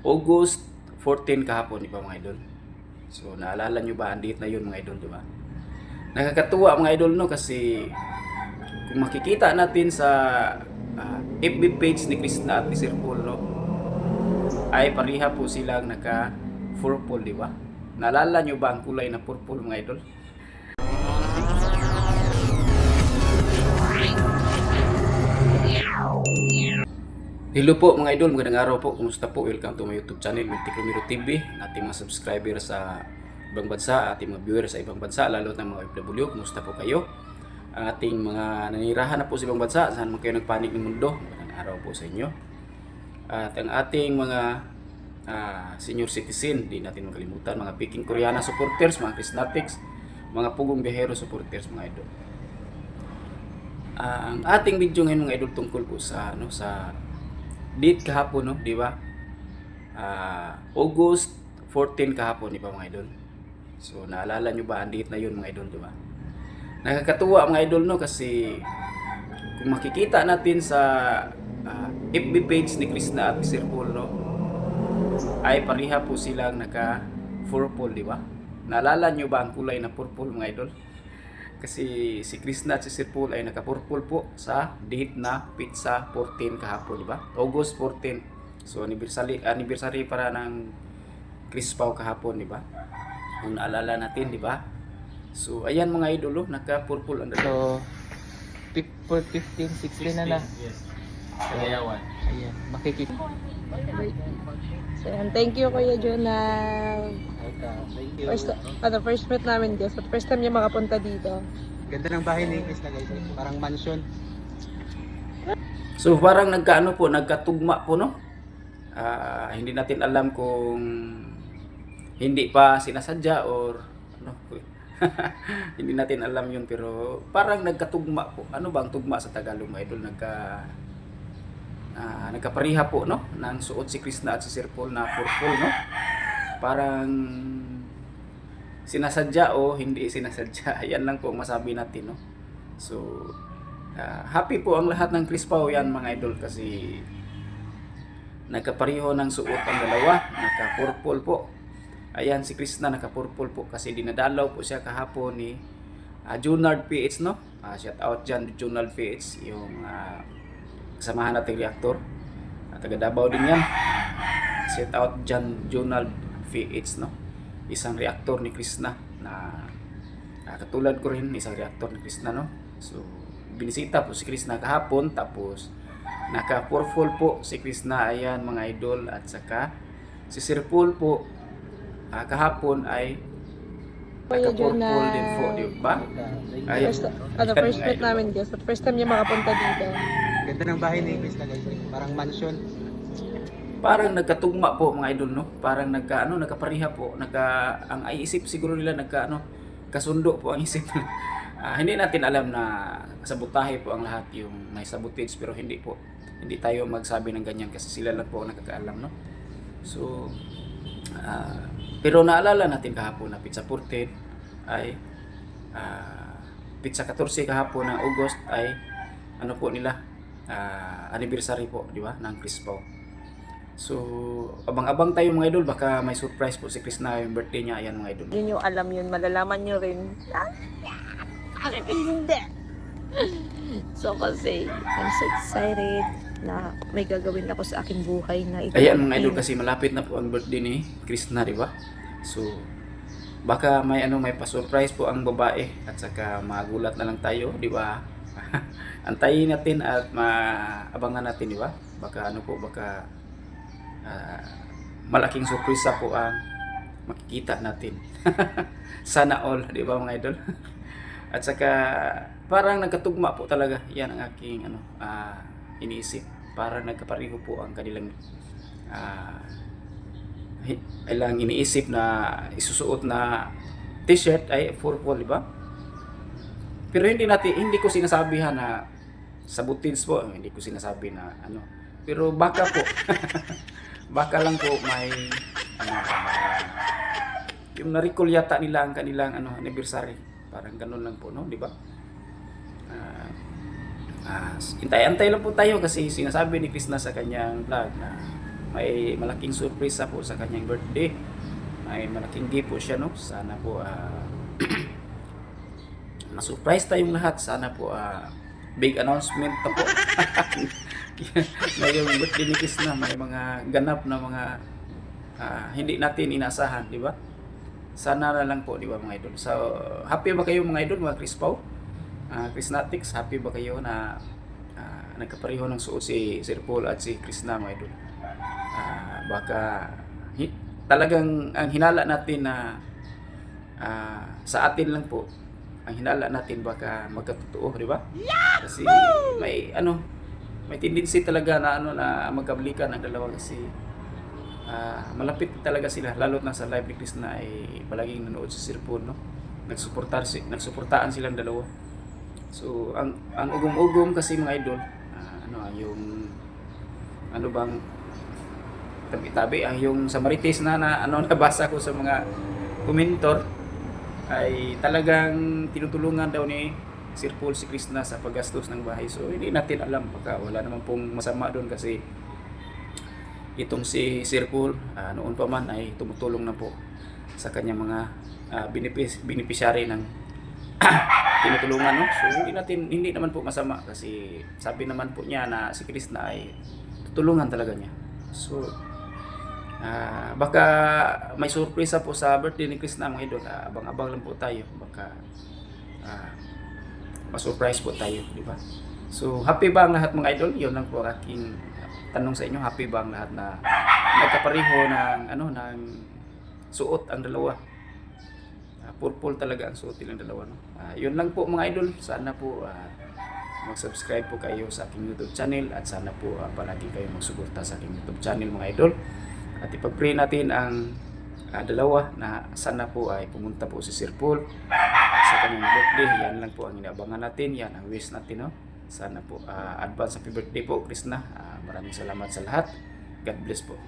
August 14 kahapon, di ba mga idol? So, naalala nyo ba ang date na yun mga idol, di ba? Nakakatuwa mga idol, no? Kasi kung makikita natin sa FB page ni Krishna at ni Sir Paul, no? Ay pariha po silang naka-purple, di ba? Naalala nyo ba ang kulay na purple mga idol? Hello po mga idol, magandang araw po. Kumusta po? Welcome to my YouTube channel, Miltic Romero TV. Ating mga subscriber sa ibang bansa, ating mga viewers sa ibang bansa, lalo na mga OFW. Kumusta po kayo? Ang ating mga nanirahan na po sa ibang bansa, saan man kayo nagpanik ng mundo, magandang araw po sa inyo. At ang ating mga senior citizen, di natin makalimutan, mga Peking Koreana supporters, mga Krisnatics, mga Pugong Biyahero supporters mga idol. Ang ating video ngayon mga idol tungkol po sa date kahapon, no, di ba? August 14 kahapon, di ba mga idol? So, naalala nyo ba ang date na yun mga idol, di ba? Nakakatuwa mga idol, no, kasi kung makikita natin sa FB page ni Krishna at ni Sir Paul, no, ay pariha po silang naka-purple, di ba? Naalala nyo ba ang kulay na purple mga idol? Kasi si Krishna at si Sir Paul ay naka-purple po sa date na pizza 14 kahapon, di ba? August 14. So anniversary para ng Crispaw kahapon, di ba? Kung naalala natin, di ba? So ayan mga idol, naka-purple ang So, 15, 16 na na. Yes. Kalayawan. Ayan, makikita. So, yan. Thank you, Kuya Jonah. Thank you. First meet namin, guys. But first time niya makapunta dito. Ganda ng bahay ni Chris na guys. Parang mansion. So parang nagkatugma po, no? Hindi natin alam kung hindi pa sinasadya or ano. Hindi natin alam yun, pero parang nagkatugma po. Ano ba ang tugma sa Tagalog mga idol? Nagkapariha po, no? Nang suot si Krishna at si Sir Paul na purple, no? Parang sinasadya o hindi sinasadya. Yan lang po ang masabi natin, no? So, happy po ang lahat ng Crispaw yan mga idol, kasi nagkapariho ng suot ang dalawa, naka-purple po. Ayan si Krishna naka-purple po kasi dinadalaw po siya kahapon ni Junard PH, no? Shout out dyan Junard PH, yung kasamahan nating reactor. Taga Davao din yan. Shout out dyan Junard PH, no? Isang reactor ni Krishna na katulad ko rin, isang reactor ni Krishna, no? So binisita po si Krishna kahapon, tapos naka-purple po si Krishna, ayan mga idol, at saka si Sir Paul po kahapon ay Kuya naka-purple Jonah. din po, di ba? Ayan. First meet namin, guys. But first time niya makapunta dito. Ganda ng bahay ni Chris na guys. Parang mansion. Parang nagkatugma po mga idol, no? Parang nagkapariha po, ang isip siguro nila kasundo po ang isip. Hindi natin alam na sabotahe po ang lahat, yung may sabotage, pero hindi po. Hindi tayo magsabi ng ganyan kasi sila lang po ang nakakaalam, no? So, pero naalala natin kahapon na pizza 14 ay pizza 14 kahapon ng August ay ano po nila, anniversary po, di ba, ng Crispaw. So, abang-abang tayo mga idol, baka may surprise po si Krishna yung birthday niya, ayan mga idol. Yun yung alam yun. Malalaman nyo rin. Hindi. So kasi, I'm so excited na may gagawin ako sa aking buhay na ito. Ayan mga idol, kasi malapit na po ang birthday ni Krishna, di ba? So, baka may pa-surprise po ang babae, at saka magulat na lang tayo, di ba? Antayin natin at maabangan natin, di ba? Baka malaking surpresa po ang makikita natin. Sana all, di ba mga idol? At saka parang nagkatugma po talaga, yan ang aking iniisip. Parang nagkapariho po ang kanilang ilang iniisip na isusuot na t-shirt ay purple, di ba? Pero hindi ko sinasabihan na sabotage po, hindi ko sinasabi na pero baka po baka lang po may yung na-recall yata nila ang kanilang anniversary, parang ganun lang po, no, di ba? Antay lang po tayo kasi sinasabi ni Krishna sa kanyang vlog na may malaking surpresa po sa kanyang birthday. May malaking gift po siya, no? Sana po ma-surprise tayong lahat. Sana po big announcement pa po. Ngayong birthday ni Krishna, may mga ganap na mga hindi natin inaasahan, di ba? Sana na lang po, di ba mga idol? So, happy ba kayo mga idol, mga Crispaw? Krisnatics, happy ba kayo na nagkapareho ng suot si Sir Paul at si Krishna mga idol? Baka talagang ang hinala natin na sa atin lang po, ang hinala natin baka magkatotoo, di ba? Kasi may tendency talaga na magkablikan ang dalawa kasi malapit talaga sila, lalo na sa live ni Krishna ay palaging nanood si Sir Paul, no? Nagsuportaan silang dalawa. So ang ugom-ugom kasi mga idol, yung bang tabi-tabi yung sa Marites na nabasa ko sa mga komentor ay talagang tinutulungan daw ni Sir Paul si Krishna sa paggastos ng bahay. So hindi natin alam, baka wala naman pong masama doon kasi itong si Sir Paul noon pa man ay tumutulong na po sa kanyang mga beneficiary ng tinutulungan, no? So hindi naman po masama kasi sabi naman po niya na si Krishna ay tutulungan talaga niya. So baka may surpresa po sa birthday ni Krishna mga idol. Abang-abang lang po tayo, baka ma-surprise po tayo, di ba? So happy ba ang lahat mga idol? Yun lang po aking tanong sa inyo. Happy ba ang lahat na nagkapareho ng suot ang dalawa? Purple talaga ang suot nilang dalawa, no? Yun lang po mga idol. Sana po mag-subscribe po kayo sa aking YouTube channel at sana po palagi kayo magsuporta sa aking YouTube channel mga idol. At ipag-pray natin ang dalawa na sana po ay pumunta po si Sir Paul sa kanyang birthday. Yan lang po ang inaabangan natin. Yan ang wish natin, no? Sana po advance happy birthday po Krishna. Maraming salamat sa lahat. God bless po.